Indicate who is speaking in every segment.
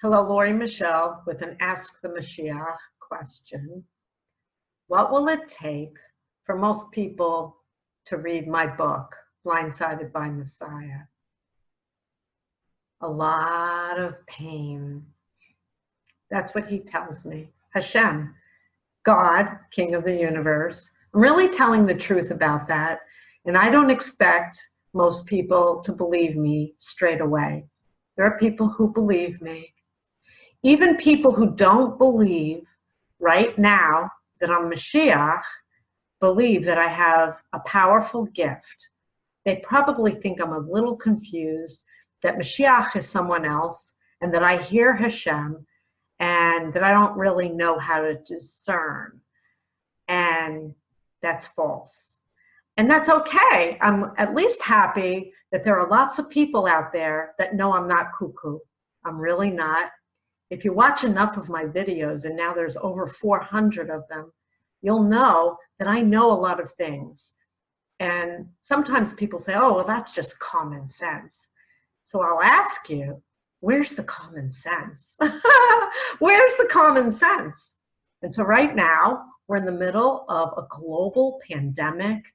Speaker 1: Hello, Lori Michelle with an Ask the Moshiach question. What will it take for most people to read my book, Blindsided by Messiah? A lot of pain. That's what he tells me. Hashem, God, King of the universe. I'm really telling the truth about that. And I don't expect most people to believe me straight away. There are people who believe me. Even people who don't believe right now that I'm Mashiach believe that I have a powerful gift. They probably think I'm a little confused, that Mashiach is someone else, and that I hear Hashem, and that I don't really know how to discern. And that's false. And that's okay. I'm at least happy that there are lots of people out there that know I'm not cuckoo. I'm really not. If you watch enough of my videos, and now there's over 400 of them, you'll know that I know a lot of things. And sometimes people say, oh, well, that's just common sense. So I'll ask you, where's the common sense? Where's the common sense? And so right now, we're in the middle of a global pandemic,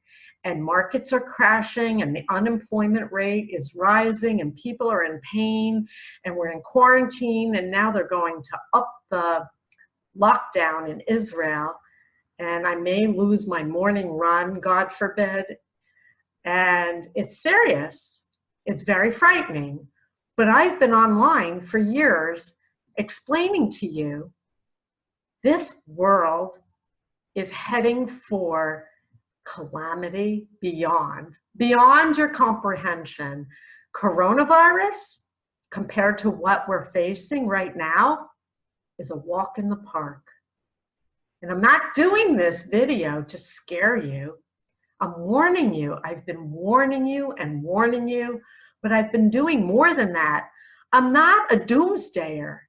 Speaker 1: and markets are crashing, and the unemployment rate is rising, and people are in pain, and we're in quarantine, and now they're going to up the lockdown in Israel, and I may lose my morning run, God forbid. And it's serious. It's very frightening. But I've been online for years explaining to you this world is heading for calamity beyond your comprehension. Coronavirus, compared to what we're facing right now, is a walk in the park. And I'm not doing this video to scare you. I'm warning you. I've been warning you and warning you, but I've been doing more than that. I'm not a doomsdayer.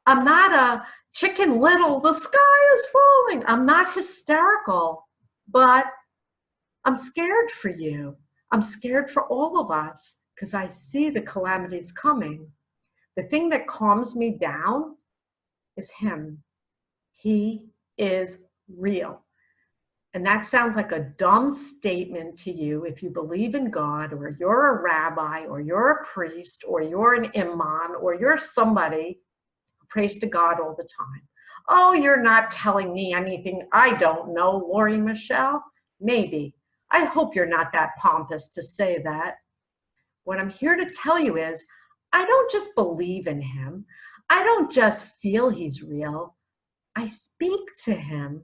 Speaker 1: I'm not a Chicken Little, the sky is falling. I'm not hysterical, but I'm scared for you. I'm scared for all of us because I see the calamities coming. The thing that calms me down is Him. He is real. And that sounds like a dumb statement to you if you believe in God, or you're a rabbi, or you're a priest, or you're an imam, or you're somebody who prays to God all the time. Oh, you're not telling me anything I don't know, Lori Michelle? Maybe. I hope you're not that pompous to say that. What I'm here to tell you is, I don't just believe in Him. I don't just feel He's real. I speak to Him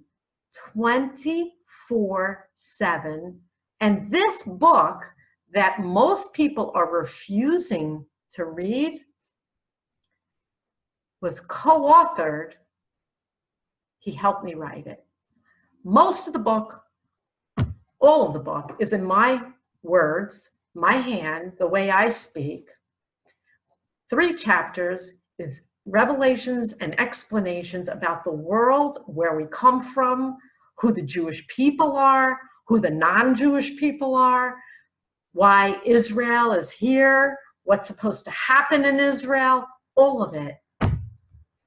Speaker 1: 24/7. And this book that most people are refusing to read was co-authored. He helped me write it. Most of the book, all of the book, is in my words, my hand, the way I speak. 3 chapters is revelations and explanations about the world, where we come from, who the Jewish people are, who the non-Jewish people are, why Israel is here, what's supposed to happen in Israel. All of it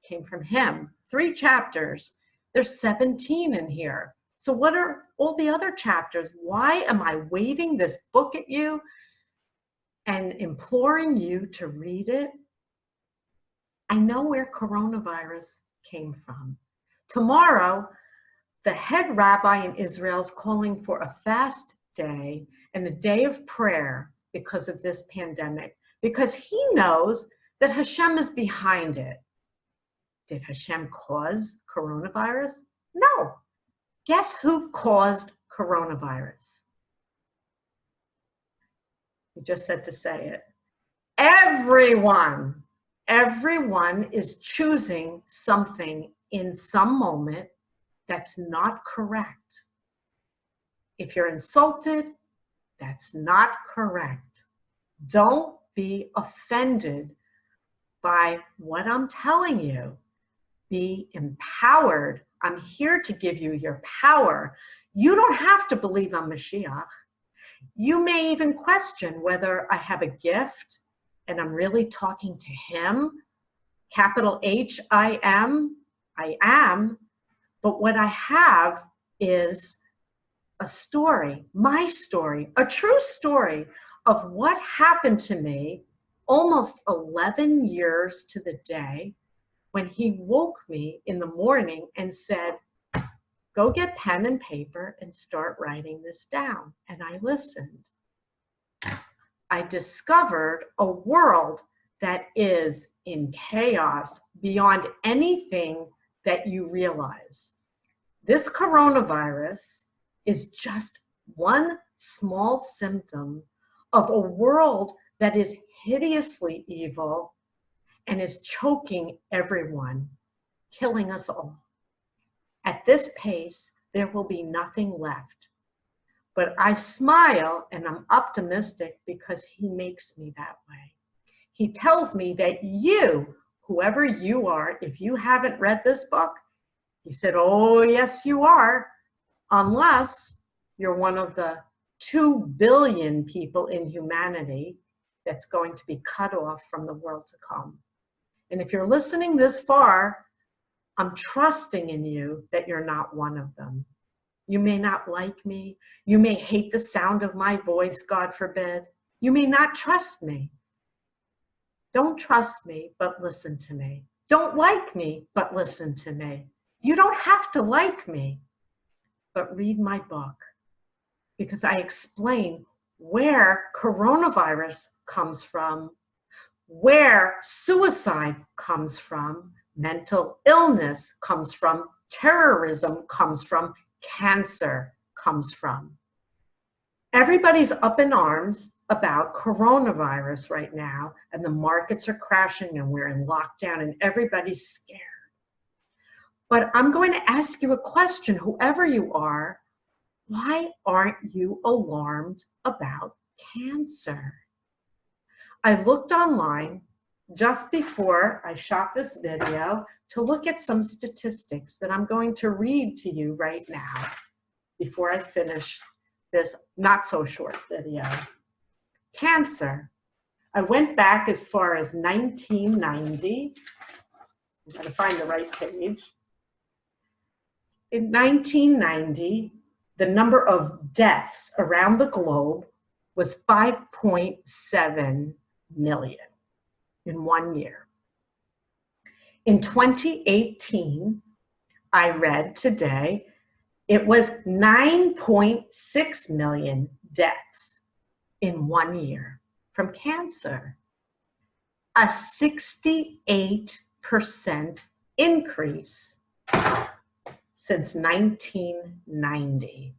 Speaker 1: came from Him. 3 chapters. There's 17 in here. So what are all the other chapters? Why am I waving this book at you and imploring you to read it? I know where coronavirus came from. Tomorrow, the head rabbi in Israel is calling for a fast day and a day of prayer because of this pandemic, because he knows that Hashem is behind it. Did Hashem cause coronavirus? No. Guess who caused coronavirus? You just said to say it. Everyone. Everyone is choosing something in some moment that's not correct. If you're insulted, that's not correct. Don't be offended by what I'm telling you. Be empowered. I'm here to give you your power. You don't have to believe I'm Mashiach. You may even question whether I have a gift and I'm really talking to Him, capital H-I-M, I am, but what I have is a story, my story, a true story of what happened to me almost 11 years to the day when he woke me in the morning and said, go get pen and paper and start writing this down. And I listened. I discovered a world that is in chaos beyond anything that you realize. This coronavirus is just one small symptom of a world that is hideously evil and is choking everyone, killing us all. At this pace, there will be nothing left. But I smile and I'm optimistic because he makes me that way. He tells me that you, whoever you are, if you haven't read this book, he said, oh, yes, you are, unless you're one of the 2 billion people in humanity that's going to be cut off from the world to come. And if you're listening this far, I'm trusting in you that you're not one of them. You may not like me. You may hate the sound of my voice, God forbid. You may not trust me. Don't trust me, but listen to me. Don't like me, but listen to me. You don't have to like me, but read my book, because I explain where coronavirus comes from, where suicide comes from, mental illness comes from, terrorism comes from, cancer comes from. Everybody's up in arms about coronavirus right now, and the markets are crashing and we're in lockdown and everybody's scared. But I'm going to ask you a question, whoever you are. Why aren't you alarmed about cancer? I looked online just before I shot this video to look at some statistics that I'm going to read to you right now before I finish this not so short video. Cancer. I went back as far as 1990. I'm going to find the right page. In 1990, the number of deaths around the globe was 5.7 million in 1 year. In 2018, I read today, it was 9.6 million deaths in 1 year from cancer. A 68% increase since 1990.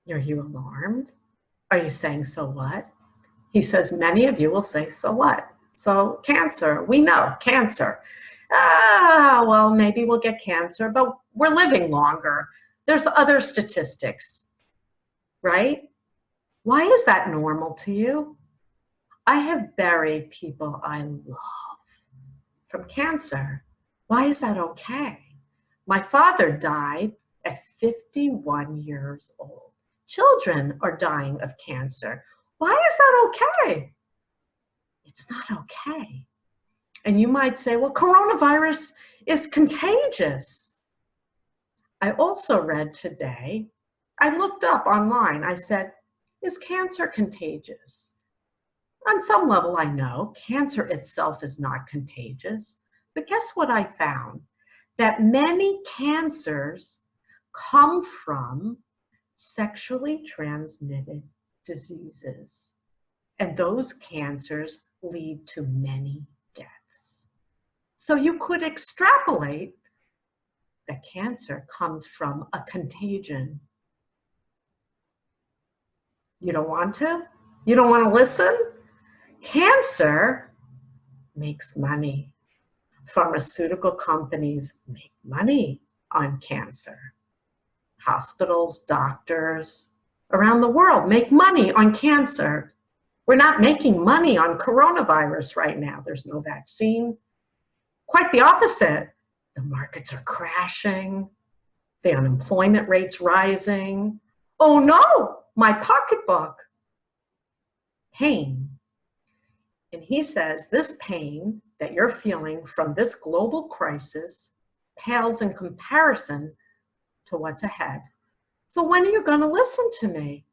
Speaker 1: Are you alarmed? Are you saying, so what? He says, many of you will say, so what? So cancer, we know, cancer. Well, maybe we'll get cancer, but we're living longer. There's other statistics, right? Why is that normal to you? I have buried people I love from cancer. Why is that okay? My father died at 51 years old. Children are dying of cancer. Why is that okay? It's not okay. And you might say, well, coronavirus is contagious. I also read today, I looked up online, I said, is cancer contagious? On some level, I know cancer itself is not contagious, but guess what I found? That many cancers come from sexually transmitted diseases, and those cancers lead to many deaths. So you could extrapolate that cancer comes from a contagion. You don't want to? You don't want to listen? Cancer makes money. Pharmaceutical companies make money on cancer. Hospitals, doctors around the world make money on cancer. We're not making money on coronavirus right now. There's no vaccine. Quite the opposite. The markets are crashing. The unemployment rate's rising. Oh no, my pocketbook. Pain And he says, this pain that you're feeling from this global crisis pales in comparison to what's ahead. So when are you going to listen to me?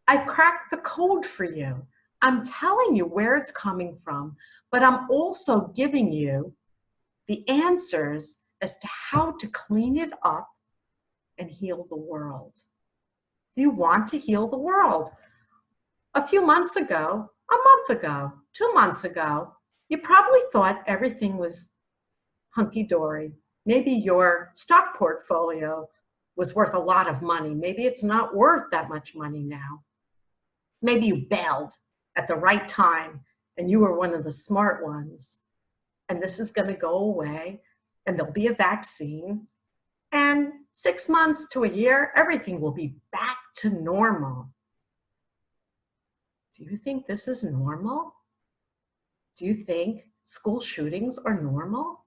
Speaker 1: I've cracked the code for you. I'm telling you where it's coming from, but I'm also giving you the answers as to how to clean it up and heal the world. Do you want to heal the world? A few months ago, a month ago, 2 months ago, you probably thought everything was hunky-dory. Maybe your stock portfolio was worth a lot of money. Maybe it's not worth that much money now. Maybe you bailed at the right time and you were one of the smart ones. And this is going to go away and there'll be a vaccine. And 6 months to a year, everything will be back to normal. Do you think this is normal? Do you think school shootings are normal?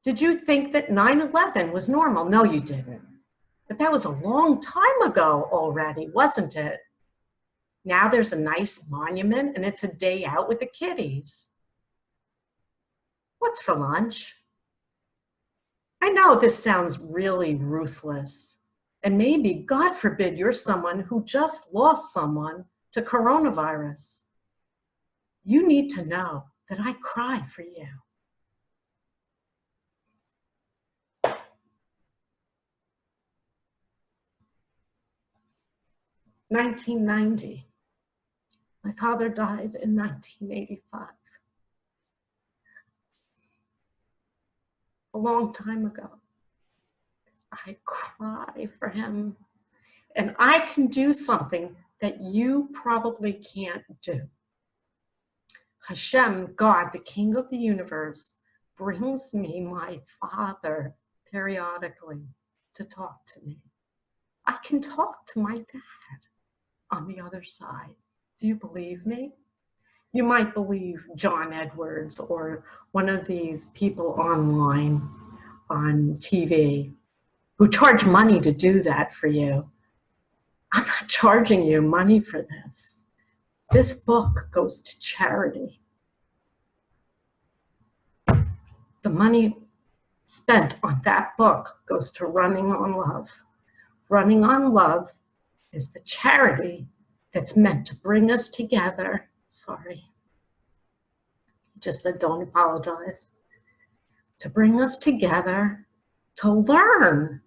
Speaker 1: Did you think that 9/11 was normal? No, you didn't. But that was a long time ago already, wasn't it? Now there's a nice monument and it's a day out with the kiddies. What's for lunch? I know this sounds really ruthless. And maybe, God forbid, you're someone who just lost someone to coronavirus. You need to know that I cry for you. "1990. My father died in 1985. A long time ago. I cry for him. And I can do something that you probably can't do. Hashem, God, the King of the universe, brings me my father periodically to talk to me. I can talk to my dad on the other side. Do you believe me? You might believe John Edwards or one of these people online on TV who charge money to do that for you. I'm not charging you money for this. This book goes to charity. The money spent on that book goes to Running on Love. Running on Love is the charity that's meant to bring us together. Sorry. Just said don't apologize. To bring us together to learn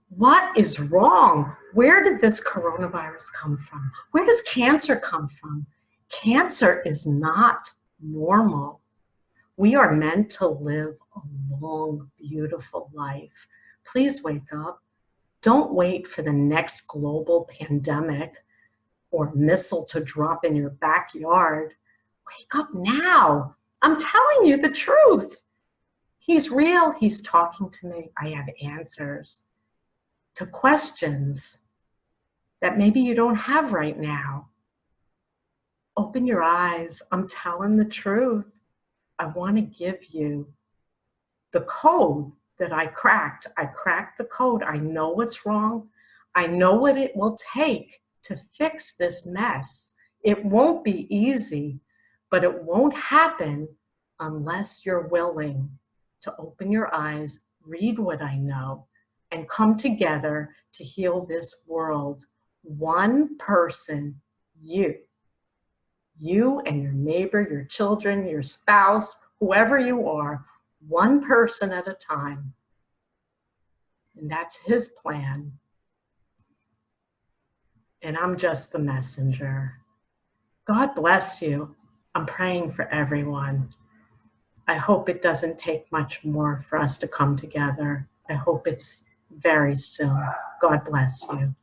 Speaker 1: what is wrong. Where did this coronavirus come from? Where does cancer come from? Cancer is not normal. We are meant to live a long, beautiful life. Please wake up. Don't wait for the next global pandemic or missile to drop in your backyard. Wake up now. I'm telling you the truth. He's real. He's talking to me. I have answers to questions that maybe you don't have right now. Open your eyes. I'm telling the truth. I want to give you the code that I cracked. I cracked the code. I know what's wrong. I know what it will take to fix this mess. It won't be easy, but it won't happen unless you're willing to open your eyes, read what I know, and come together to heal this world. One person, you and your neighbor, your children, your spouse, whoever you are, one person at a time. And that's his plan. And I'm just the messenger. God bless you. I'm praying for everyone. I hope it doesn't take much more for us to come together. I hope it's very soon. God bless you.